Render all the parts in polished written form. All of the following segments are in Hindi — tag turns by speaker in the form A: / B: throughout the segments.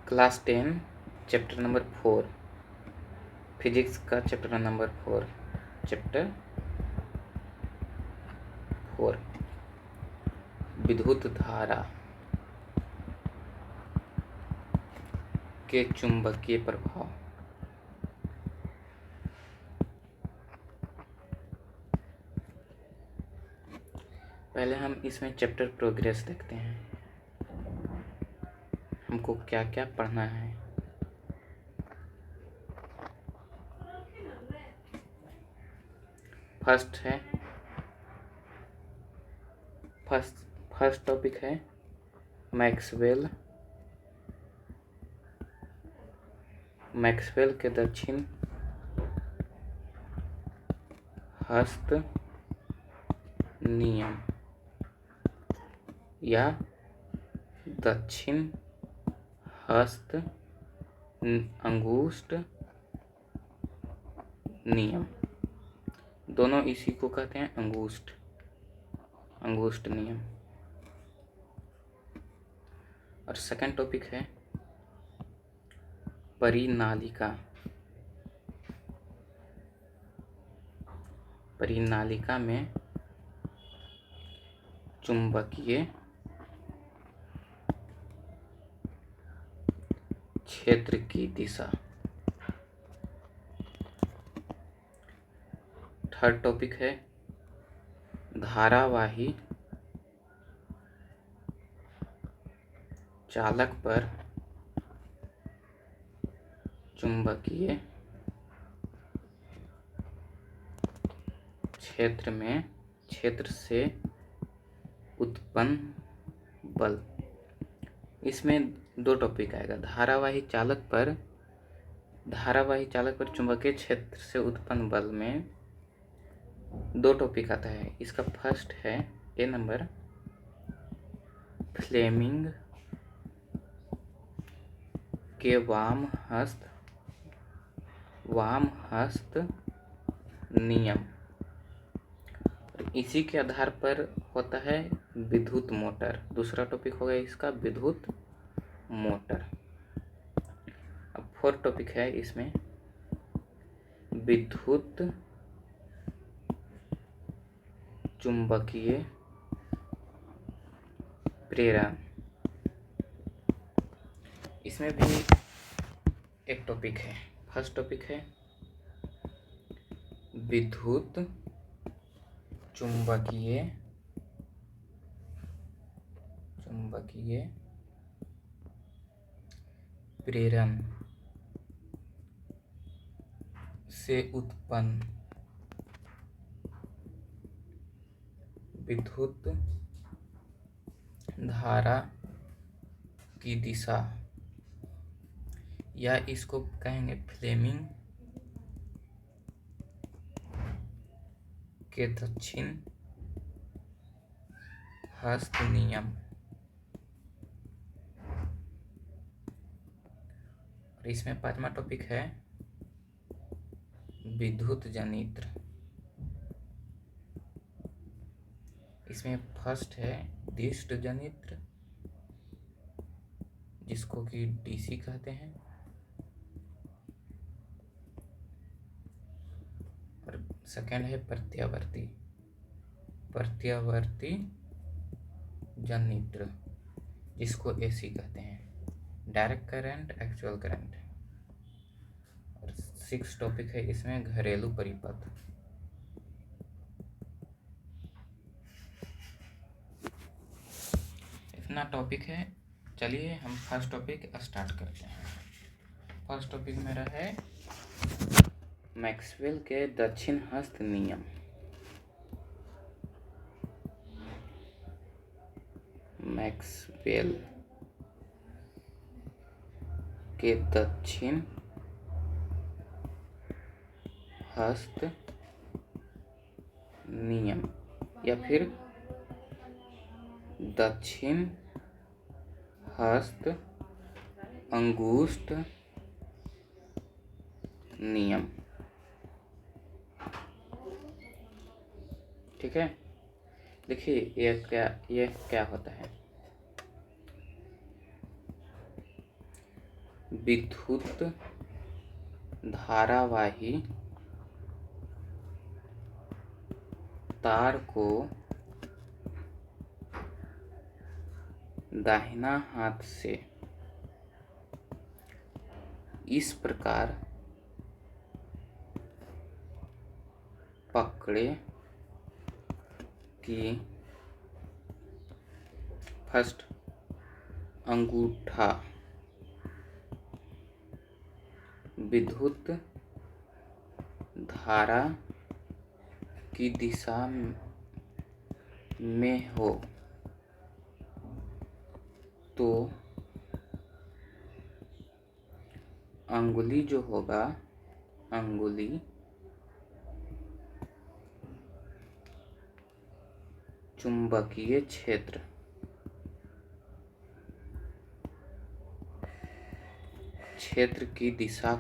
A: क्लास 10 चैप्टर नंबर 4 फिजिक्स का चैप्टर नंबर 4 चैप्टर 4 विद्युत धारा के चुंबकीय प्रभाव। पहले हम इसमें चैप्टर प्रोग्रेस देखते हैं, हमको क्या क्या पढ़ना है। फर्स्ट टॉपिक है मैक्सवेल के दक्षिण हस्त नियम या दक्षिण हस्त अंगुष्ठ नियम, दोनों इसी को कहते हैं अंगुष्ठ नियम। और सेकंड टॉपिक है परिनालिका में चुंबकीय क्षेत्र की दिशा। थर्ड टॉपिक है धारावाही चालक पर चुंबकीय क्षेत्र से उत्पन्न बल। इसमें दो टॉपिक आएगा, धारावाही चालक पर चुंबकीय क्षेत्र से उत्पन्न बल में दो टॉपिक आता है। इसका फर्स्ट है ए नंबर फ्लेमिंग के वाम हस्त नियम, इसी के आधार पर होता है विद्युत मोटर। दूसरा टॉपिक होगा इसका विद्युत मोटर। अब फोर्थ टॉपिक है इसमें विद्युत चुंबकीय प्रेरण। इसमें भी एक टॉपिक है, फर्स्ट टॉपिक है विद्युत चुंबकीय प्रेरण से उत्पन्न विद्युत धारा की दिशा, या इसको कहेंगे फ्लेमिंग के दक्षिण हस्त नियम। और इसमें पांचवा टॉपिक है विद्युत जनित्र। इसमें फर्स्ट है दिष्ट जनित्र, जिसको कि डीसी कहते हैं, और सेकंड है प्रत्यावर्ती जनित्र, जिसको एसी कहते हैं, डायरेक्ट करंट, एक्चुअल करंट। और सिक्स टॉपिक है इसमें घरेलू परिपथ। इतना टॉपिक है। चलिए हम फर्स्ट टॉपिक स्टार्ट करते हैं। फर्स्ट टॉपिक मेरा है मैक्सवेल के दक्षिण हस्त नियम। मैक्सवेल के दक्षिण हस्त नियम या फिर दक्षिण हस्त अंगुष्ठ नियम। ठीक है, देखिए ये क्या होता है। विद्युत धारावाही तार को दाहिना हाथ से इस प्रकार पकड़े कि फर्स्ट अंगूठा विद्युत धारा की दिशा में हो तो अंगुली जो होगा, अंगुली चुंबकीय क्षेत्र की दिशा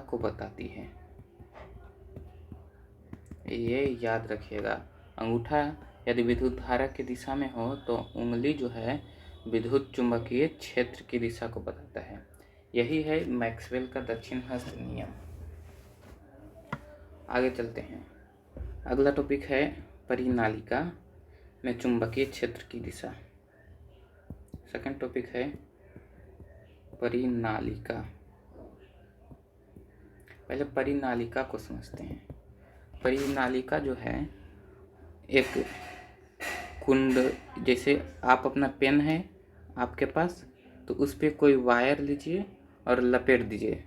A: को बताती है। ये याद रखिएगा, अंगूठा यदि विद्युत धारा की दिशा में हो तो उंगली जो है विद्युत चुंबकीय क्षेत्र की दिशा को बताता है। यही है मैक्सवेल का दक्षिण हस्त नियम। आगे चलते हैं। अगला टॉपिक है परिनालिका में चुंबकीय क्षेत्र की दिशा। सेकंड टॉपिक है परिनालिका। पहले परिनालिका को समझते हैं। परिनालिका जो है एक कुंड, जैसे आप अपना पेन है आपके पास, तो उस पर कोई वायर लीजिए और लपेट दीजिए,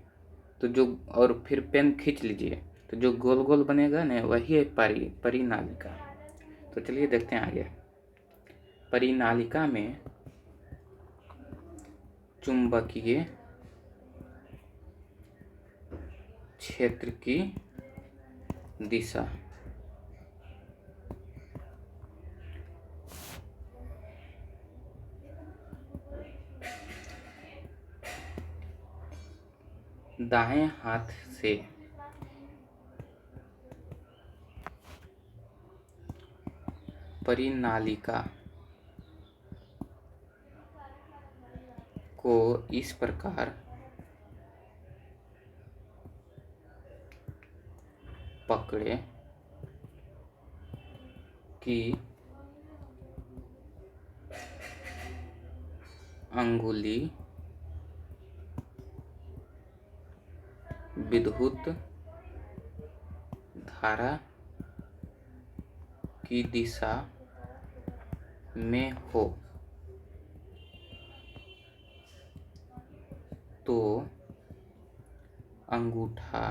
A: तो जो और फिर पेन खींच लीजिए, तो जो गोल गोल बनेगा ना वही है परिनालिका। तो चलिए देखते हैं आगे। परिनालिका में चुंबकीय क्षेत्र की दिशा दाएं हाथ से परिनालिका को इस प्रकार पकड़े कि अंगुली विद्युत धारा की दिशा में हो तो अंगूठा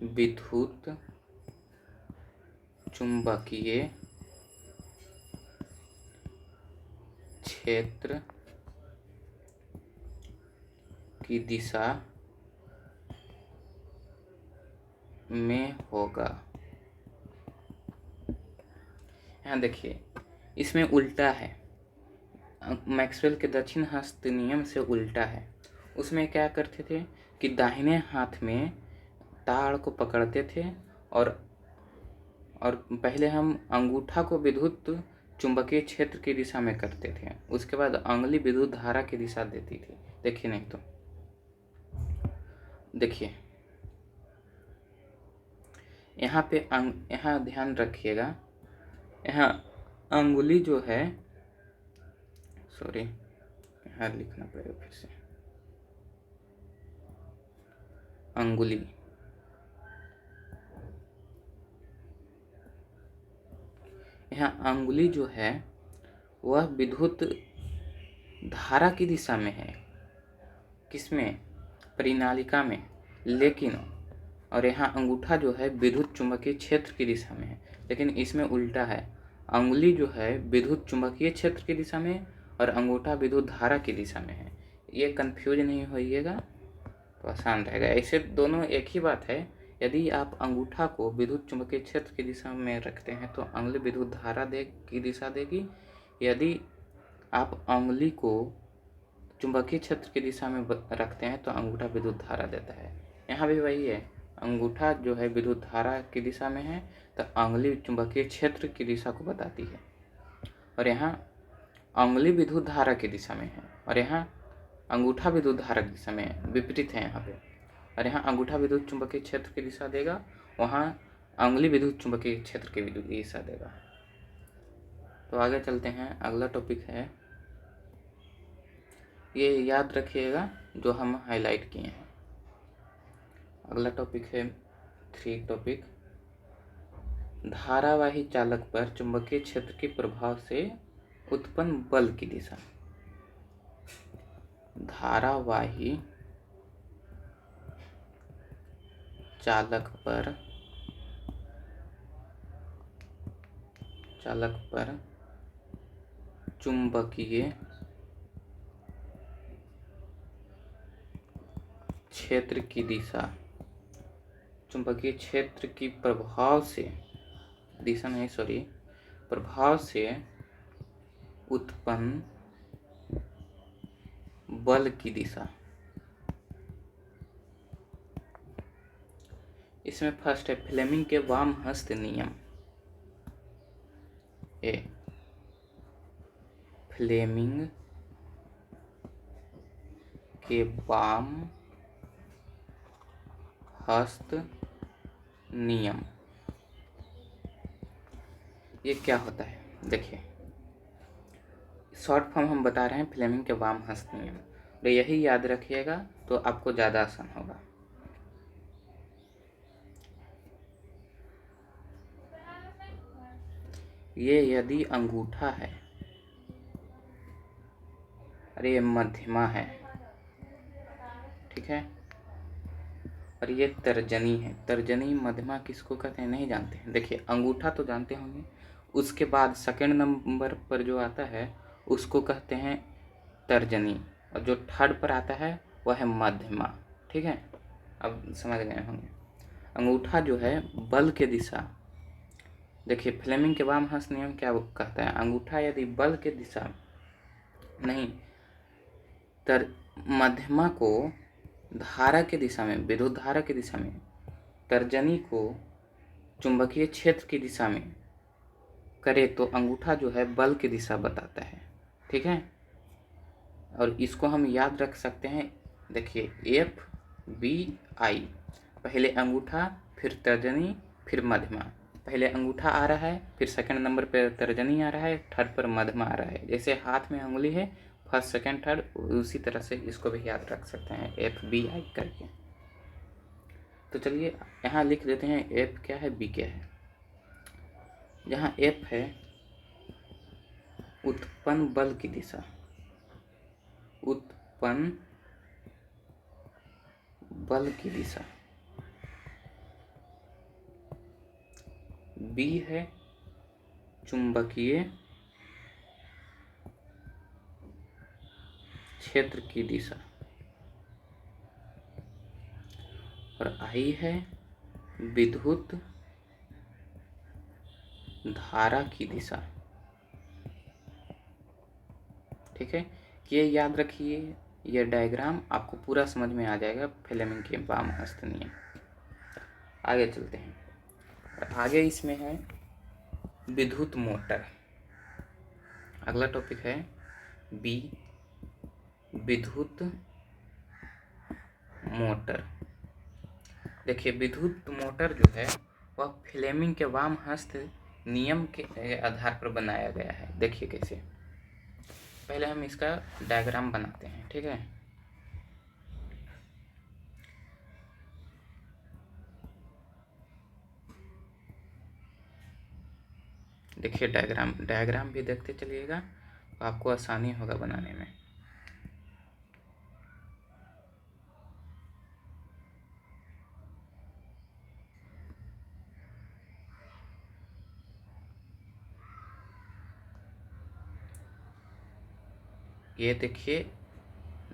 A: विद्युत चुंबकीय क्षेत्र की दिशा में होगा। यहाँ देखिए, इसमें उल्टा है, मैक्सवेल के दक्षिण हस्त नियम से उल्टा है। उसमें क्या करते थे कि दाहिने हाथ में ताड़ को पकड़ते थे और पहले हम अंगूठा को विद्युत चुंबकीय क्षेत्र की दिशा में करते थे, उसके बाद अंगुली विद्युत धारा की दिशा देती थी। देखिए, नहीं तो देखिए यहाँ पे यहाँ ध्यान रखिएगा, यहाँ अंगुली जो है, सॉरी यहाँ लिखना पड़ेगा फिर से, अंगुली यहाँ अंगुली जो है वह विद्युत धारा की दिशा में है। किसमें? परिनालिका में। लेकिन और यहाँ अंगूठा जो है विद्युत चुंबकीय क्षेत्र की दिशा में है, लेकिन इसमें उल्टा है। अंगुली जो है विद्युत चुंबकीय क्षेत्र की दिशा में और अंगूठा विद्युत धारा की दिशा में है। ये कंफ्यूज नहीं होइएगा तो आसान रहेगा। ऐसे दोनों एक ही बात है। यदि आप अंगूठा को विद्युत चुंबकीय क्षेत्र की दिशा में रखते हैं तो अंगुली विद्युत धारा की दिशा देगी। यदि आप अंगुली को चुंबकीय क्षेत्र की दिशा में रखते हैं तो अंगूठा विद्युत धारा देता है। यहाँ भी वही है, अंगूठा जो है विद्युत धारा की दिशा में है, तो अंगुली चुंबकीय क्षेत्र की दिशा को बताती है। और यहाँ अंगुली विद्युत धारा की दिशा में है, और यहाँ अंगूठा विद्युत धारा की दिशा में विपरीत है यहाँ पे। और यहाँ अंगूठा विद्युत चुंबकीय क्षेत्र की दिशा देगा, वहाँ अंगुली विद्युत चुंबकीय क्षेत्र की दिशा देगा। तो आगे चलते हैं, अगला टॉपिक है, ये याद रखिएगा जो हम हाईलाइट किए हैं। अगला टॉपिक है 3 टॉपिक, धारावाही चालक पर चुंबकीय क्षेत्र के प्रभाव से उत्पन्न बल की दिशा। धारावाही चालक पर चुंबकीय क्षेत्र की दिशा, चुंबकीय क्षेत्र की प्रभाव से, दिशा नहीं सॉरी, प्रभाव से उत्पन्न बल की दिशा। इसमें फर्स्ट है फ्लेमिंग के वाम हस्त नियम। ए, फ्लेमिंग के वाम हस्त नियम। ये क्या होता है, देखिए शॉर्ट फॉर्म हम बता रहे हैं, फ्लेमिंग के वाम हस्त नियम। तो यही याद रखिएगा तो आपको ज़्यादा आसान होगा। ये यदि अंगूठा है, अरे ये मध्यमा है, ठीक है, और ये तर्जनी है। तर्जनी मध्यमा किसको कहते हैं नहीं जानते हैं? देखिए अंगूठा तो जानते होंगे, उसके बाद सेकंड नंबर पर जो आता है उसको कहते हैं तर्जनी, और जो थर्ड पर आता है वह है मध्यमा। ठीक है, अब समझ गए होंगे। अंगूठा जो है बल के दिशा, देखिए फ्लेमिंग के वाम हस्त नियम क्या कहता है, अंगूठा यदि बल के दिशा नहीं मध्यमा को धारा की दिशा में, विद्युत धारा की दिशा में, तर्जनी को चुंबकीय क्षेत्र की दिशा में करे तो अंगूठा जो है बल की दिशा बताता है। ठीक है, और इसको हम याद रख सकते हैं। देखिए FBI, पहले अंगूठा फिर तर्जनी फिर मध्यमा, पहले अंगूठा आ रहा है, फिर सेकंड नंबर पर तर्जनी आ रहा है, थर्ड पर मध्यमा आ रहा है। जैसे हाथ में उंगली है, फर्स्ट सेकंड थर्ड, उसी तरह से इसको भी याद रख सकते हैं FBI करके। तो चलिए यहाँ लिख देते हैं F क्या है, B क्या है। जहाँ F है उत्पन्न बल की दिशा, उत्पन्न बल की दिशा। B है चुंबकीय क्षेत्र की दिशा, और I है विद्युत धारा की दिशा। ठीक है, ये याद रखिए, ये डायग्राम आपको पूरा समझ में आ जाएगा फ्लेमिंग के वाम हस्त नियम। आगे चलते हैं, और आगे इसमें है विद्युत मोटर। अगला टॉपिक है B, विद्युत मोटर। देखिए विद्युत मोटर जो है वह फ्लेमिंग के वाम हस्त नियम के आधार पर बनाया गया है। देखिए कैसे, पहले हम इसका डायग्राम बनाते हैं। ठीक है, देखिए डायग्राम भी देखते चलिएगा, आपको आसानी होगा बनाने में। ये देखिए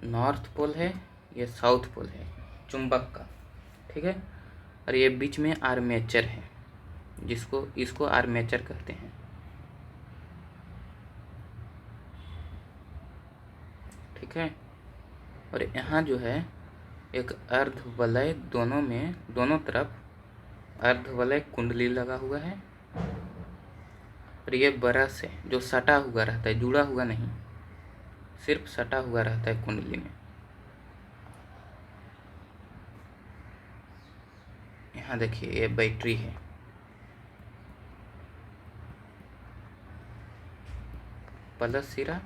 A: नॉर्थ पोल है, ये साउथ पोल है चुंबक का। ठीक है, और ये बीच में आर्मेचर है, इसको आर्मेचर कहते हैं। ठीक है, और यहाँ जो है एक अर्धवलय दोनों तरफ अर्धवलय कुंडली लगा हुआ है और ये ब्रश है जो सटा हुआ रहता है, जुड़ा हुआ नहीं, सिर्फ सटा हुआ रहता है कुंडली में। यहाँ देखिए ये बैटरी है, प्लस सिरा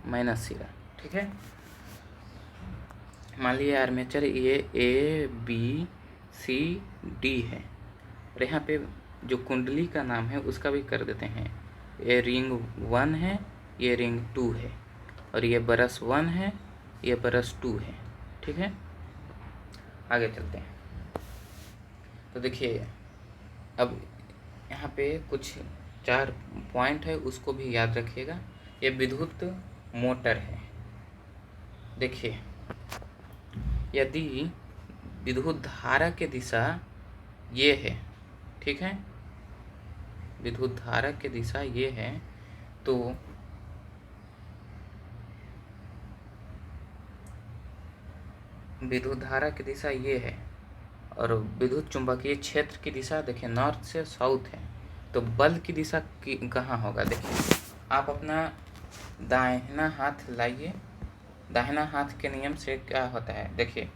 A: माइनस सिरा, ठीक है। मान लीजिए आर्मेचर ये ABCD है और यहाँ पे जो कुंडली का नाम है उसका भी कर देते हैं। ये रिंग 1 है, ये रिंग 2 है और ये ब्रश 1 है, ये ब्रश 2 है, ठीक है। आगे चलते हैं। तो देखिए अब यहाँ पे कुछ 4 पॉइंट है, उसको भी याद रखिएगा। ये विद्युत मोटर है। देखिए यदि विद्युत धारा की दिशा ये है, ठीक है, विद्युत धारा की दिशा ये है, तो विद्युत धारा की दिशा ये है और विद्युत चुंबकीय क्षेत्र की दिशा देखिए नॉर्थ से साउथ है, तो बल की दिशा कहाँ होगा? देखिए आप अपना दाहिना हाथ लाइए। दाहिना हाथ के नियम से क्या होता है? देखिए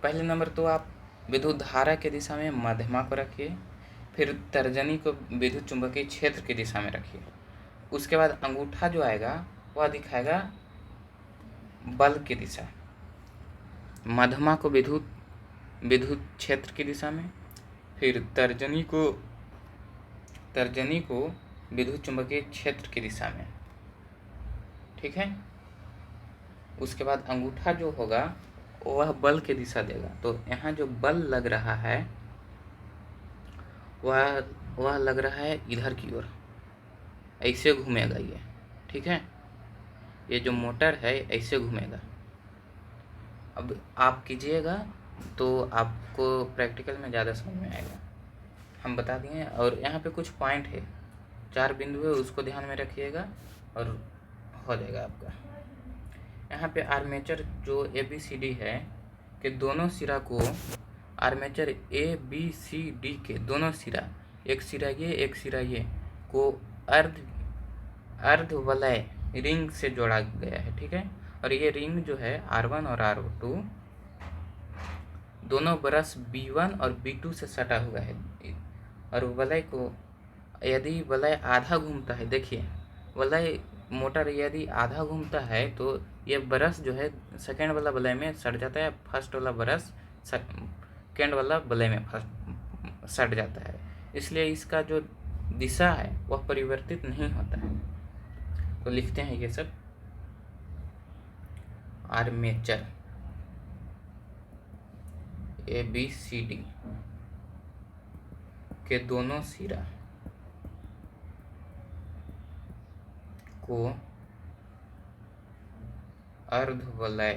A: पहले नंबर तो आप विद्युत धारा की दिशा में मध्यमा को रखिए, फिर तर्जनी को विद्युत चुंबकीय क्षेत्र की दिशा में रखिए। उसके बाद अंगूठा जो आएगा वह दिखाएगा बल की दिशा, मध्यमा को विद्युत क्षेत्र की दिशा में, फिर तर्जनी को विद्युत चुंबकीय क्षेत्र की दिशा में, ठीक है। उसके बाद अंगूठा जो होगा वह बल की दिशा देगा। तो यहाँ जो बल लग रहा है वह लग रहा है इधर की ओर, ऐसे घूमेगा ये, ठीक है। ये जो मोटर है ऐसे घूमेगा। अब आप कीजिएगा तो आपको प्रैक्टिकल में ज़्यादा समझ में आएगा। हम बता दिए। और यहाँ पे कुछ पॉइंट है, 4 बिंदु है, उसको ध्यान में रखिएगा और हो जाएगा आपका। यहाँ पे आर्मेचर जो ABCD है कि दोनों सिरा को, आर्मेचर ABCD के दोनों सिरा, एक सिरा ये एक सिरा ये को अर्धवलय रिंग से जोड़ा गया है, ठीक है। और ये रिंग जो है R1 और R2 दोनों ब्रश B1 और B2 से सटा हुआ है। और वलय को, यदि वलय आधा घूमता है, देखिए वलय मोटर यदि आधा घूमता है तो ये ब्रश जो है सेकेंड वाला वलय में सट जाता है, फर्स्ट वाला ब्रश सेकेंड वाला वलय में सट जाता है। इसलिए इसका जो दिशा है वह परिवर्तित नहीं होता है। तो लिखते हैं ये सब। आर्मेचर ABCD के दोनों सिरा को अर्धवलय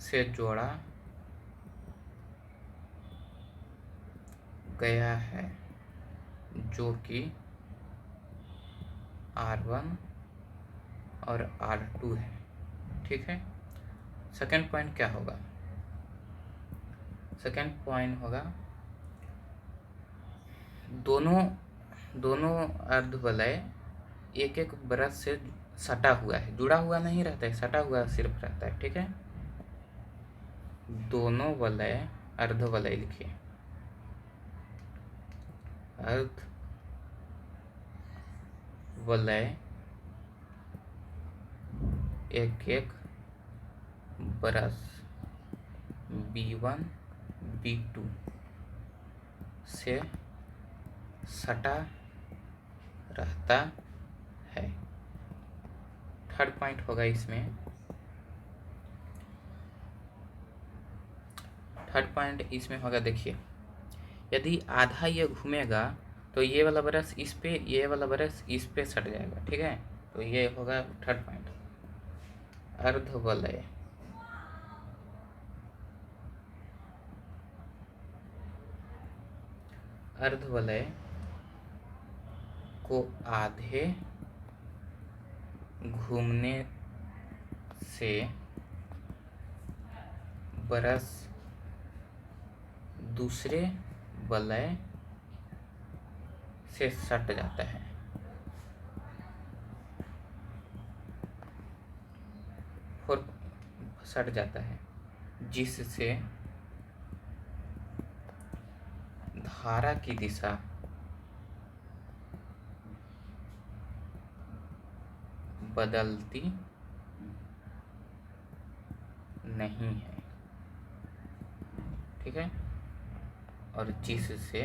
A: से जोड़ा गया है, जो कि R1 और R2 है, ठीक है। सेकेंड पॉइंट क्या होगा? सेकेंड पॉइंट होगा दोनों अर्धवलय एक एक ब्रश से सटा हुआ है, जुड़ा हुआ नहीं रहता है, सटा हुआ सिर्फ रहता है, ठीक है। दोनों वलय, अर्धवलय लिखिए, अर्धवलय एक एक ब्रश B1 B2 से सटा रहता है। थर्ड पॉइंट होगा इसमें, थर्ड पॉइंट इसमें होगा, देखिए यदि आधा ये घूमेगा तो ये वाला ब्रश इस पे, ये वाला ब्रश इस पे सट जाएगा, ठीक है। तो ये होगा थर्ड पॉइंट। अर्धवलय को आधे घूमने से ब्रश दूसरे वलय से सट जाता है। और सट जाता है जिससे धारा की दिशा बदलती नहीं है। ठीक है, और जिससे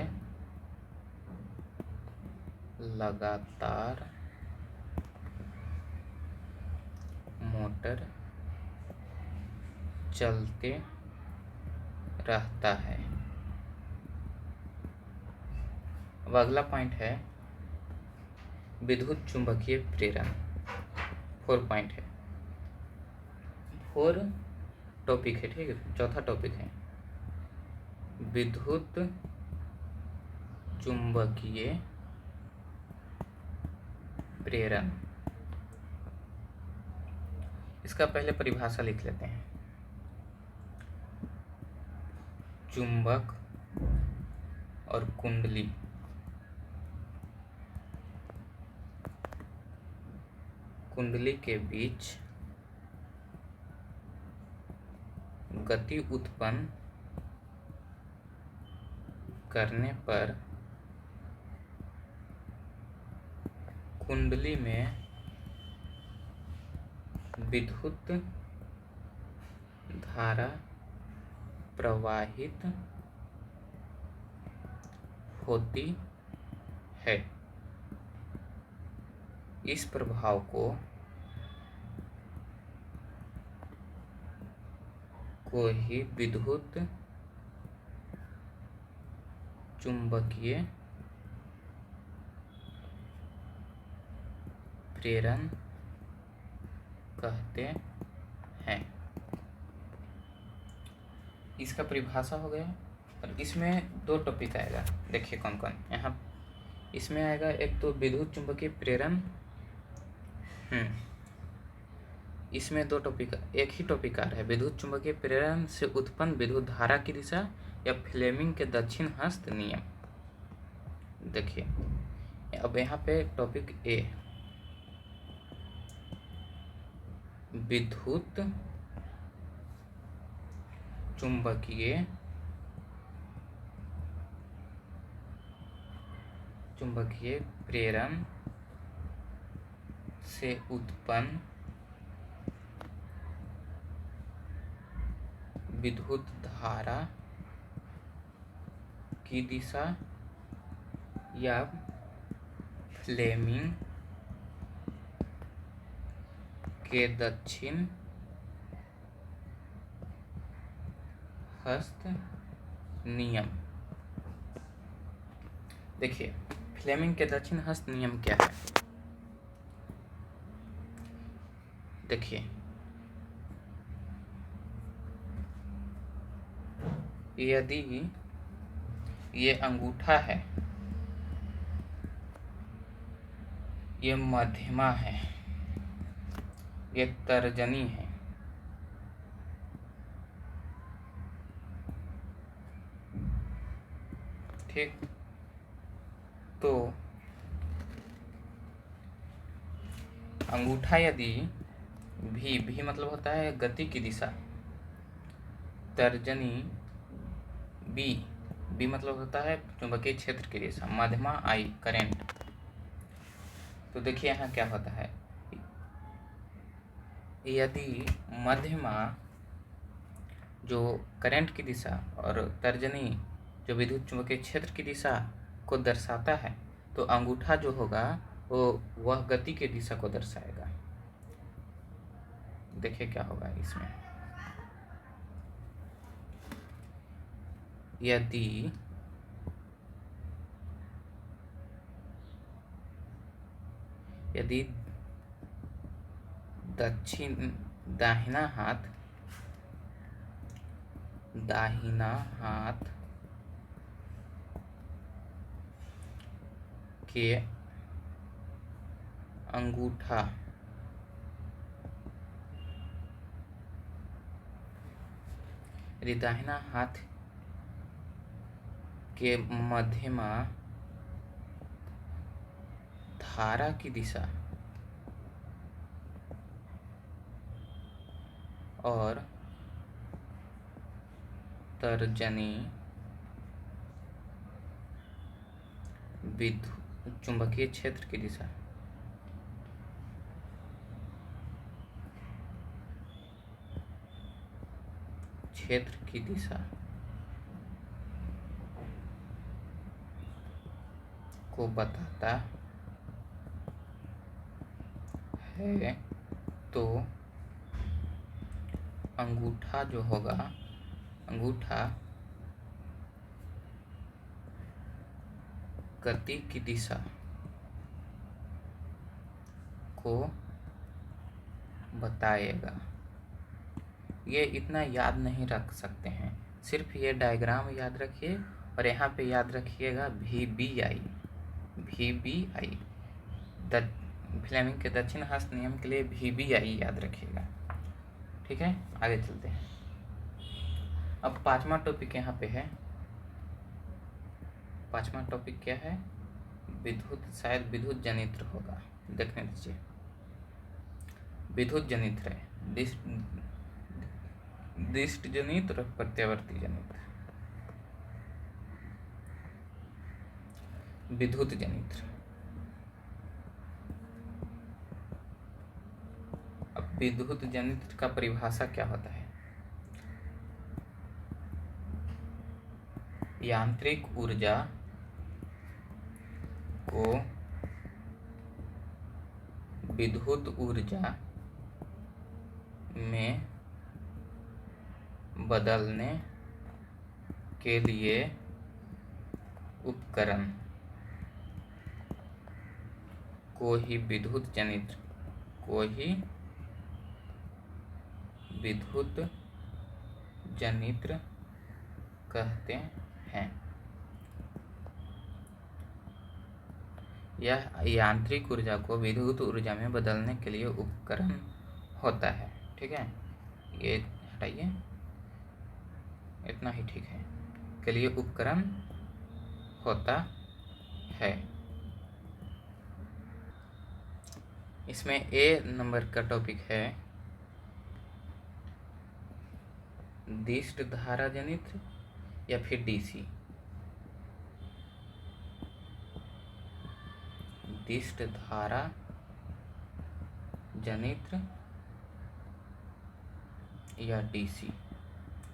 A: लगातार मोटर चलते रहता है। अब अगला पॉइंट है विद्युत चुंबकीय प्रेरण। 4 पॉइंट है, 4 टॉपिक है। ठीक है, चौथा टॉपिक है विद्युत चुंबकीय प्रेरण। इसका पहले परिभाषा लिख लेते हैं। चुंबक और कुंडली के बीच गति उत्पन्न करने पर कुंडली में विद्युत धारा प्रवाहित होती है। इस प्रभाव को ही विद्युत चुंबकीय प्रेरण कहते हैं। इसका परिभाषा हो गया। और इसमें 2 टॉपिक आएगा, देखिए कौन कौन। यहाँ इसमें आएगा एक तो विद्युत चुंबकीय प्रेरण। इसमें 2 टॉपिक, एक ही टॉपिक आ रहा है, विद्युत चुंबकीय प्रेरण से उत्पन्न विद्युत धारा की दिशा या फ्लेमिंग के दक्षिण हस्त नियम। देखिए अब यहाँ पे टॉपिक ए, विद्युत चुंबकीय प्रेरण से उत्पन्न विद्युत धारा की दिशा या फ्लेमिंग के दक्षिण हस्त नियम। देखिए फ्लेमिंग के दक्षिण हस्त नियम क्या है। देखिए यदि ये अंगूठा है, ये मध्यमा है, ये तर्जनी है, ठीक, तो अंगूठा यदि भी मतलब होता है गति की दिशा, तर्जनी बी मतलब होता है चुंबकीय क्षेत्र की दिशा, मध्यमा आई करंट। तो देखिए यहाँ क्या होता है, यदि मध्यमा जो करंट की दिशा और तर्जनी जो विद्युत चुंबकीय क्षेत्र की दिशा को दर्शाता है, तो अंगूठा जो होगा वो वह गति की दिशा को दर्शाएगा। देखिए क्या होगा इसमें, यदि दाहिना हाथ के अंगूठा यदि दाहिना हाथ के मध्यमा धारा की दिशा और तर्जनी विद्युत चुंबकीय क्षेत्र की दिशा को बताता है तो अंगूठा जो होगा, अंगूठा गति की दिशा को बताएगा। ये इतना याद नहीं रख सकते हैं, सिर्फ ये डायग्राम याद रखिए और यहाँ पे याद रखिएगा VBI। फ्लेमिंग के दक्षिण हस्त नियम के लिए VBI याद रखिएगा। ठीक है, आगे चलते हैं। अब पांचवा टॉपिक यहाँ पे है। पांचवा टॉपिक क्या है? विद्युत, शायद विद्युत जनित्र होगा, देखने दीजिए। विद्युत जनित्र है, दिष्ट जनित्र और प्रत्यावर्ती जनित्र। विद्युत जनित्र, अब विद्युत जनित्र का परिभाषा क्या होता है? यांत्रिक ऊर्जा को विद्युत ऊर्जा में बदलने के लिए उपकरण को ही विद्युत जनित्र कहते हैं। यह यांत्रिक ऊर्जा को विद्युत ऊर्जा में बदलने के लिए उपकरण होता है। ठीक है, ये हटाइए, इतना ही ठीक है, के लिए उपकरण होता है। इसमें A नंबर का टॉपिक है दिष्ट धारा जनित्र या फिर DC। दिष्ट धारा जनित्र या DC,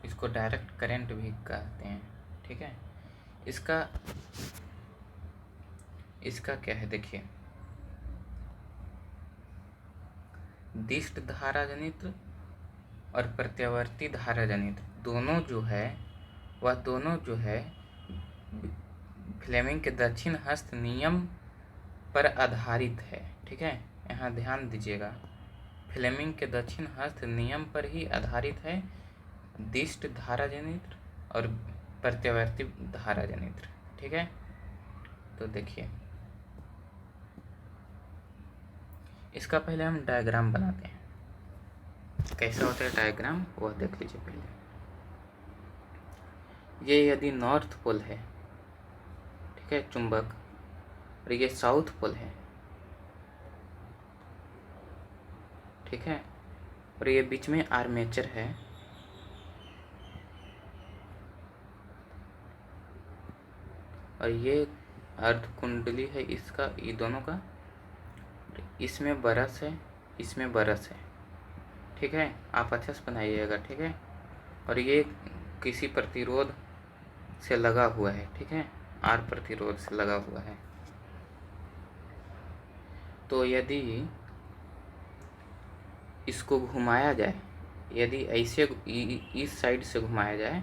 A: इसको डायरेक्ट करंट भी कहते हैं। ठीक है, इसका क्या है देखिए। दिष्ट धारा जनित्र और प्रत्यावर्ती धारा जनित्र दोनों जो है फ्लेमिंग के दक्षिण हस्त नियम पर आधारित है। ठीक है, यहाँ ध्यान दीजिएगा, फ्लेमिंग के दक्षिण हस्त नियम पर ही आधारित है दिष्ट धारा जनित्र और प्रत्यावर्ती धारा जनित्र। ठीक है, तो देखिए इसका पहले हम डायग्राम बनाते हैं। कैसा होता है डायग्राम, वह देख लीजिए पहले। ये यदि नॉर्थ पोल है, ठीक है, चुंबक, और ये साउथ पोल है, ठीक है, और ये बीच में आर्मेचर है, और ये अर्ध कुंडली है इसका, ये दोनों का, इसमें बरस है, इसमें बरस है। ठीक है, आप अच्छे से बनाइएगा। ठीक है, और ये किसी प्रतिरोध से लगा हुआ है। ठीक है, R प्रतिरोध से लगा हुआ है। तो यदि इसको घुमाया जाए, यदि ऐसे इस साइड से घुमाया जाए,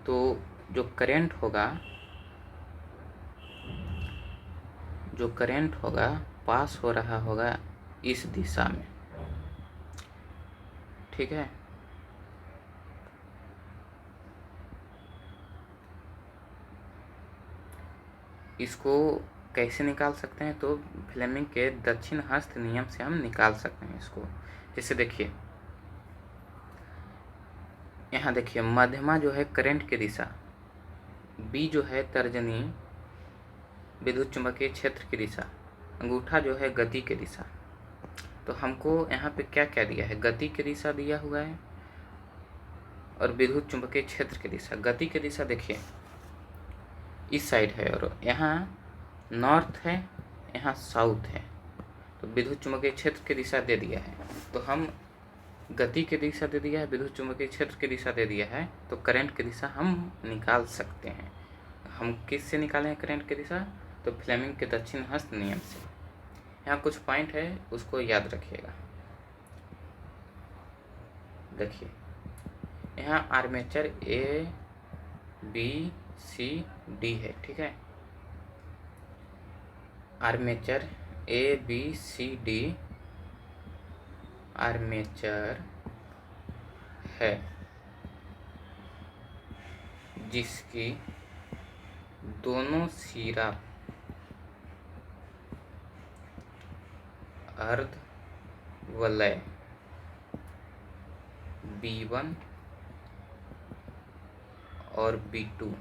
A: तो जो करंट होगा पास हो रहा होगा इस दिशा में। ठीक है, इसको कैसे निकाल सकते हैं? तो फ्लेमिंग के दक्षिण हस्त नियम से हम निकाल सकते हैं इसको। जैसे देखिए, यहाँ देखिए मध्यमा जो है करंट की दिशा, बी जो है तर्जनी विद्युत चुंबकीय क्षेत्र की दिशा, अंगूठा जो है गति की दिशा। तो हमको यहाँ पे क्या क्या दिया है, गति की दिशा दिया हुआ है और विद्युत चुंबकीय क्षेत्र की दिशा। गति की दिशा देखिए इस साइड है और यहाँ नॉर्थ है, यहाँ साउथ है, तो विद्युत चुंबकीय क्षेत्र की दिशा दे दिया है। तो हम गति की दिशा दे दिया है, विद्युत चुंबकीय क्षेत्र की दिशा दे दिया है, तो करंट की दिशा हम निकाल सकते हैं। हम किस से निकालें करंट की दिशा, तो फ्लेमिंग के दक्षिण हस्त नियम से। यहाँ कुछ पॉइंट है उसको याद रखिएगा। देखिए यहाँ armature A B C D है, ठीक है। Armature A B C D armature है जिसकी दोनों सिरा अर्ध वलय B1 और B2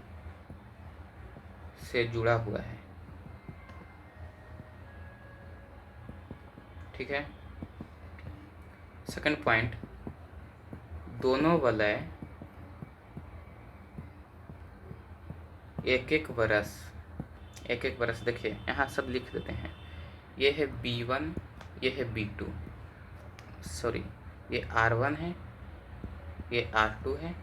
A: से जुड़ा हुआ है, ठीक है। सेकंड पॉइंट, दोनों वलय एक एक बरस। देखिए यहाँ सब लिख देते हैं। ये है B1, ये है B2, सॉरी ये R1 है, ये R2 है,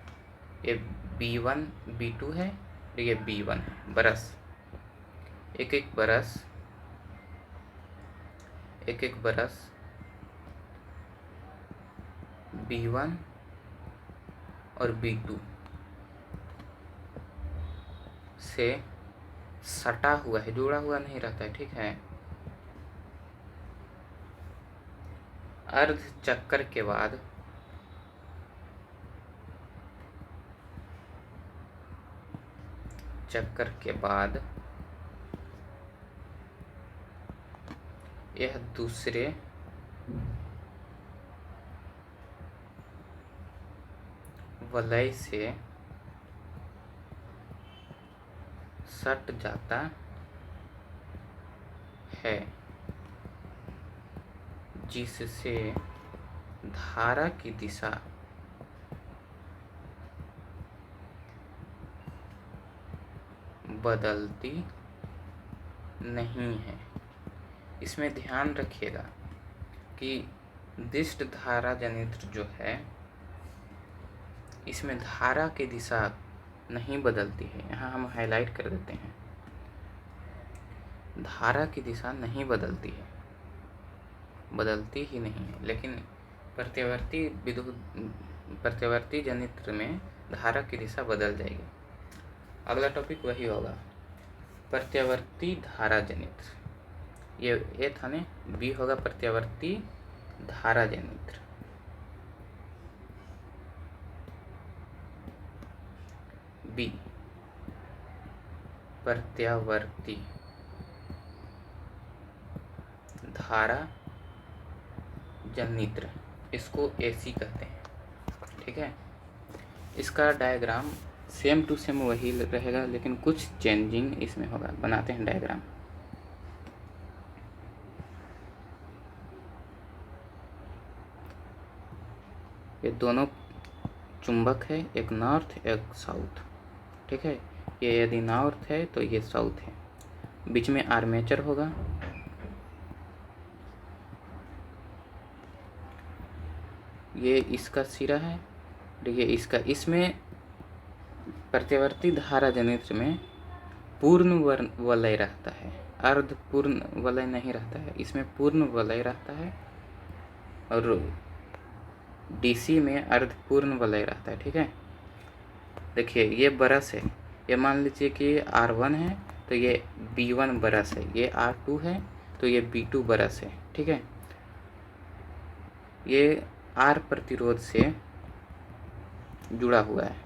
A: ये B1 B2 है और ये B1 है। बरस, एक एक बरस B1 और B2 से सटा हुआ है, जुड़ा हुआ नहीं रहता है, ठीक है। अर्ध चक्कर के बाद यह दूसरे वलय से सट जाता है, जिससे धारा की दिशा बदलती नहीं है। इसमें ध्यान रखिएगा कि दिष्ट धारा जनित्र जो है इसमें धारा की दिशा नहीं बदलती है। यहाँ हम हाईलाइट कर देते हैं, धारा की दिशा नहीं बदलती है, बदलती ही नहीं है। लेकिन प्रत्यावर्ती जनित्र में धारा की दिशा बदल जाएगी। अगला टॉपिक वही होगा, प्रत्यावर्ती धारा जनित्र। ये ए था ने, बी होगा प्रत्यावर्ती धारा जनित्र। बी प्रत्यावर्ती धारा जनित्र, इसको एसी कहते हैं, ठीक है। इसका डायग्राम सेम टू सेम वही रहेगा, लेकिन कुछ चेंजिंग इसमें होगा। बनाते हैं डायग्राम। ये दोनों चुंबक है, एक नॉर्थ एक साउथ, ठीक है। ये यदि नॉर्थ है तो ये साउथ है। बीच में आर्मेचर होगा, ये इसका सिरा है, ये इसका। इसमें प्रत्यावर्ती धारा जनित्र में पूर्ण वलय रहता है, अर्ध पूर्ण वलय नहीं रहता है। इसमें पूर्ण वलय रहता है और डीसी में अर्ध पूर्ण वलय रहता है, ठीक है। देखिए ये बरस है, ये मान लीजिए कि R1 है तो ये B1 बरस है, ये R2 है तो ये B2 बरस है, ठीक है। ये R प्रतिरोध से जुड़ा हुआ है,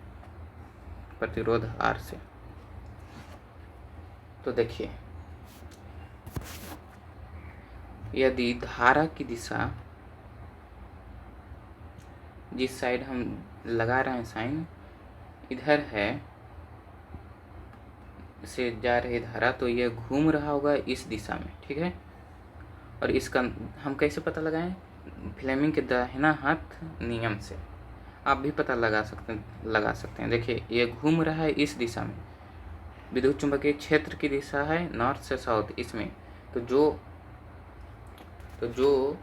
A: प्रतिरोध R से। तो देखिए यदि धारा की दिशा जिस साइड हम लगा रहे हैं साइन, इधर है से जा रही धारा, तो ये घूम रहा होगा इस दिशा में, ठीक है। और इसका हम कैसे पता लगाएं? फ्लेमिंग के दाहिना हाथ नियम से आप भी पता लगा सकते हैं। देखिए ये घूम रहा है इस दिशा में, विद्युत चुंबकीय क्षेत्र की दिशा है नॉर्थ से साउथ इसमें, तो जो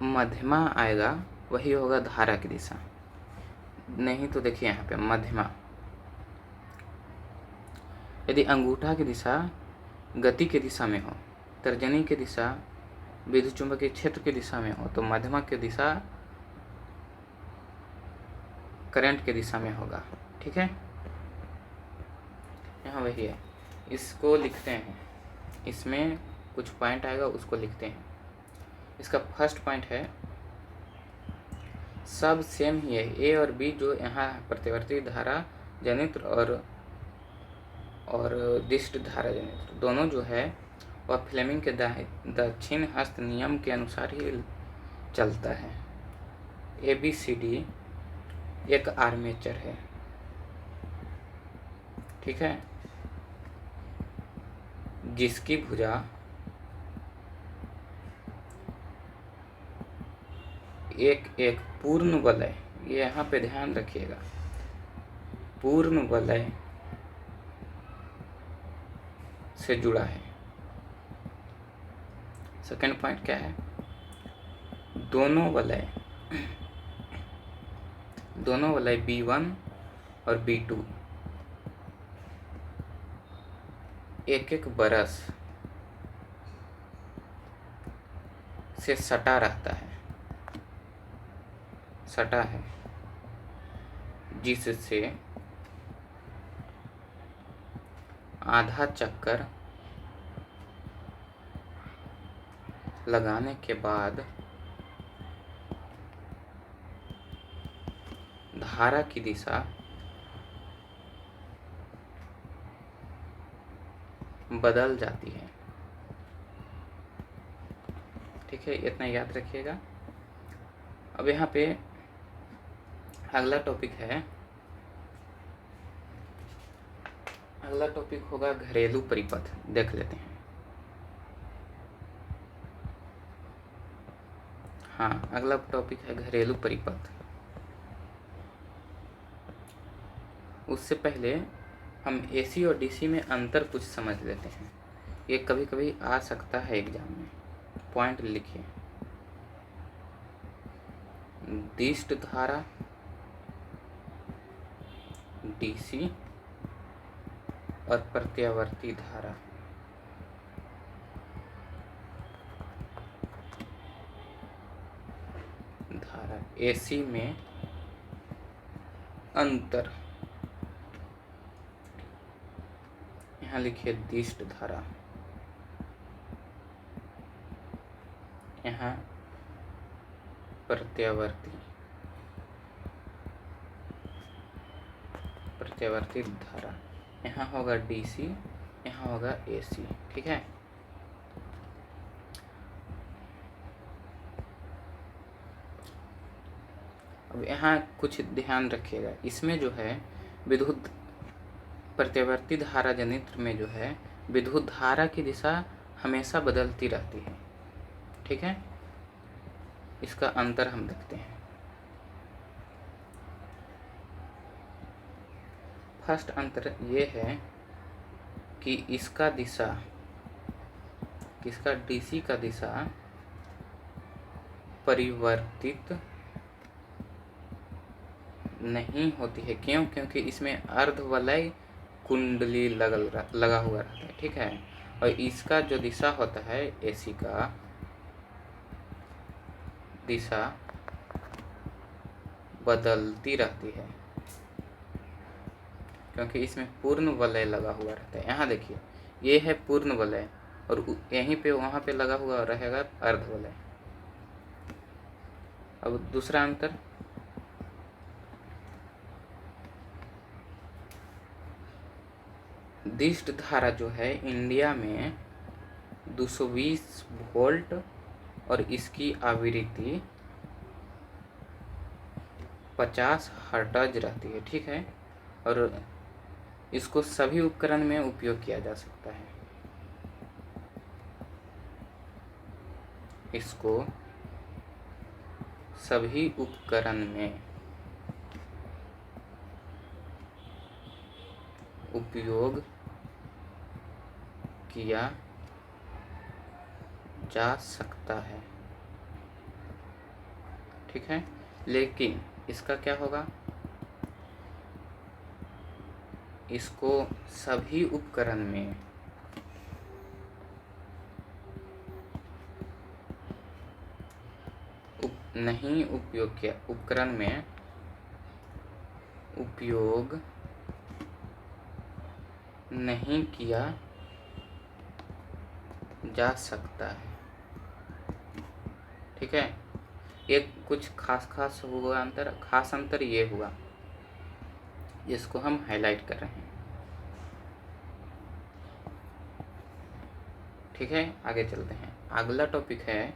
A: मध्यमा आएगा वही होगा धारा की दिशा। नहीं तो देखिए यहाँ पे मध्यमा, यदि अंगूठा की दिशा गति की दिशा में हो, तर्जनी की दिशा विद्युत चुंबकीय क्षेत्र की दिशा में हो, तो मध्यमा की दिशा करंट की दिशा में होगा, ठीक है। यहाँ वही है, इसको लिखते हैं, इसमें कुछ पॉइंट आएगा उसको लिखते हैं। इसका फर्स्ट पॉइंट है, सब सेम ही है, ए और बी जो यहाँ प्रतिवर्ती धारा जनित्र और दिष्ट धारा जनित्र दोनों जो है वह फ्लेमिंग के दक्षिण हस्त नियम के अनुसार ही चलता है। ABCD एक आर्मेचर है, ठीक है, जिसकी भुजा एक पूर्ण वलय, ये यहाँ पे ध्यान रखिएगा, पूर्ण वलय से जुड़ा है। सेकंड पॉइंट क्या है? दोनों वलय B1 और B2 एक बरस से सटा है, जिससे आधा चक्कर लगाने के बाद धारा की दिशा बदल जाती है, ठीक है, इतना याद रखिएगा। अब यहाँ पे अगला टॉपिक होगा घरेलू परिपथ, देख लेते हैं। हाँ, अगला टॉपिक है घरेलू परिपथ। उससे पहले हम AC और DC में अंतर कुछ समझ लेते हैं, ये कभी कभी आ सकता है एग्जाम में, पॉइंट लिखिए। दिष्ट धारा DC और प्रत्यावर्ती धारा AC में अंतर, यहाँ लिखिए दिष्ट धारा, यहाँ प्रत्यावर्ती धारा, यहाँ होगा DC, यहाँ होगा AC, ठीक है। अब यहाँ कुछ ध्यान रखिएगा, इसमें जो है विद्युत प्रत्यावर्ती धारा जनित्र में जो है विद्युत धारा की दिशा हमेशा बदलती रहती है, ठीक है। इसका अंतर हम देखते हैं। फर्स्ट अंतर ये है कि इसका DC का दिशा परिवर्तित नहीं होती है। क्यों? क्योंकि इसमें अर्धवलय कुंडली लगा हुआ रहता है, ठीक है। और इसका जो दिशा होता है AC का दिशा बदलती रहती है, क्योंकि इसमें पूर्ण वलय लगा हुआ रहता है। यहाँ देखिए ये है पूर्ण वलय और यहीं पे वहाँ पे लगा हुआ रहेगा अर्धवलय। अब दूसरा अंतर, दिष्ट धारा जो है इंडिया में 220 वोल्ट और इसकी आवृत्ति 50 हर्ट्ज रहती है, ठीक है। और इसको सभी उपकरण में उपयोग किया जा सकता है। इसको सभी उपकरण में उपयोग किया जा सकता है, ठीक है। लेकिन इसका क्या होगा, इसको सभी उपकरण में नहीं उपयोग किया, उपकरण में उपयोग नहीं किया जा सकता है, ठीक है। एक कुछ खास हुआ अंतर, खास अंतर ये हुआ जिसको हम हाईलाइट कर रहे हैं, ठीक है। आगे चलते हैं। अगला टॉपिक है,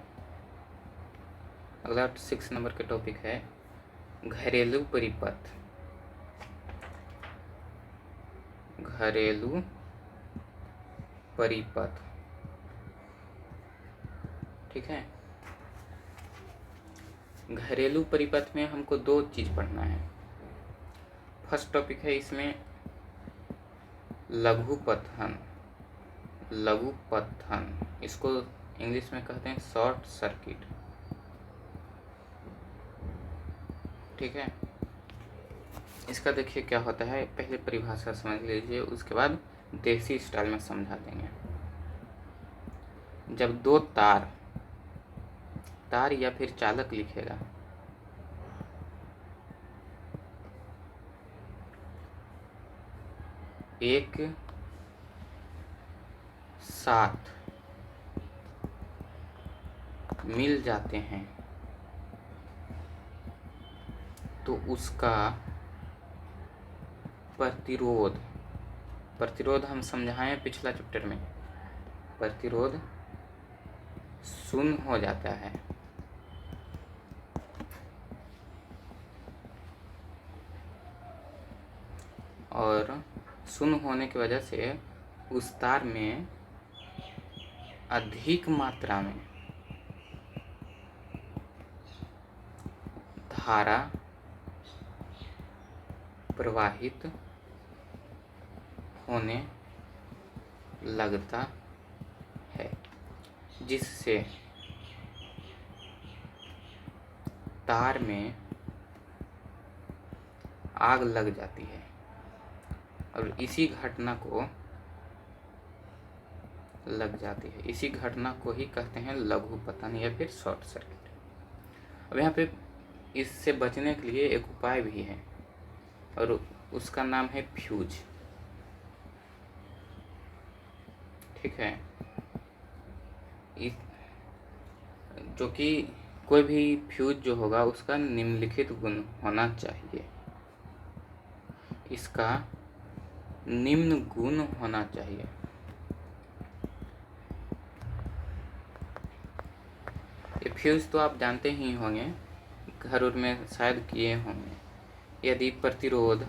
A: अगला 6 नंबर के टॉपिक है घरेलू परिपथ। घरेलू परिपथ, ठीक है। घरेलू परिपथ में हमको 2 चीज पढ़ना है। फर्स्ट टॉपिक है इसमें लघुपथन। लघुपथन, इसको इंग्लिश में कहते हैं शॉर्ट सर्किट, ठीक है। इसका देखिए क्या होता है, पहले परिभाषा समझ लीजिए, उसके बाद देसी स्टाइल में समझा देंगे। जब 2 तार या फिर चालक लिखेगा, एक साथ मिल जाते हैं तो उसका प्रतिरोध हम समझाएं पिछला चैप्टर में, प्रतिरोध शून्य हो जाता है। और शून्य होने की वजह से उस तार में अधिक मात्रा में धारा प्रवाहित होने लगता है, जिससे तार में आग लग जाती है। और इसी घटना को ही कहते हैं लघुपतन या फिर शॉर्ट सर्किट। अब यहाँ पे इससे बचने के लिए एक उपाय भी है और उसका नाम है फ्यूज, ठीक है। जो कि कोई भी फ्यूज जो होगा उसका निम्नलिखित गुण होना चाहिए। इसका निम्न गुण होना चाहिए। ये फ्यूज तो आप जानते ही होंगे, घर में शायद किए होंगे। यदि प्रतिरोध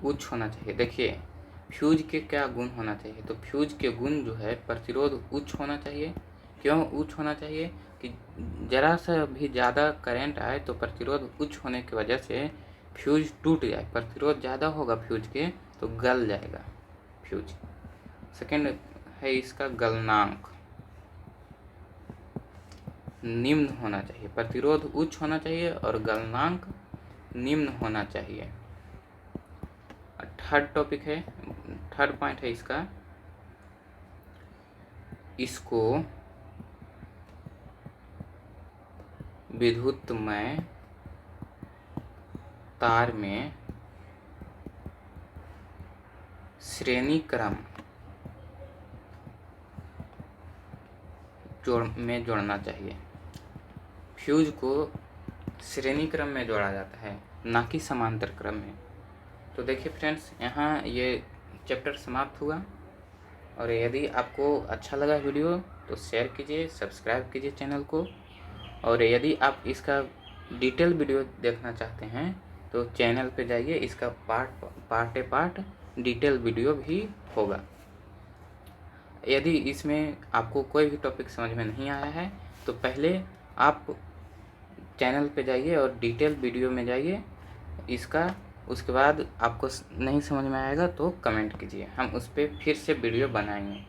A: उच्च होना चाहिए, देखिए फ्यूज के क्या गुण होना चाहिए, तो फ्यूज के गुण जो है प्रतिरोध उच्च होना चाहिए। क्यों उच्च होना चाहिए कि जरा सा भी ज़्यादा करंट आए तो प्रतिरोध उच्च होने की वजह से फ्यूज टूट जाए। प्रतिरोध ज़्यादा होगा फ्यूज के तो गल जाएगा फ्यूज। सेकंड है इसका गलनांक निम्न होना चाहिए। प्रतिरोध उच्च होना चाहिए और गलनांक निम्न होना चाहिए। थर्ड पॉइंट है इसका, इसको विद्युतमय तार में श्रेणी क्रम में जोड़ना चाहिए। फ्यूज को श्रेणी क्रम में जोड़ा जाता है, ना कि समांतर क्रम में। तो देखिए फ्रेंड्स, यहाँ ये चैप्टर समाप्त हुआ। और यदि आपको अच्छा लगा वीडियो तो शेयर कीजिए, सब्सक्राइब कीजिए चैनल को। और यदि आप इसका डिटेल वीडियो देखना चाहते हैं तो चैनल पे जाइए, इसका पार्ट डिटेल वीडियो भी होगा। यदि इसमें आपको कोई भी टॉपिक समझ में नहीं आया है तो पहले आप चैनल पे जाइए और डिटेल वीडियो में जाइए इसका, उसके बाद आपको नहीं समझ में आएगा तो कमेंट कीजिए, हम उस पर फिर से वीडियो बनाएंगे।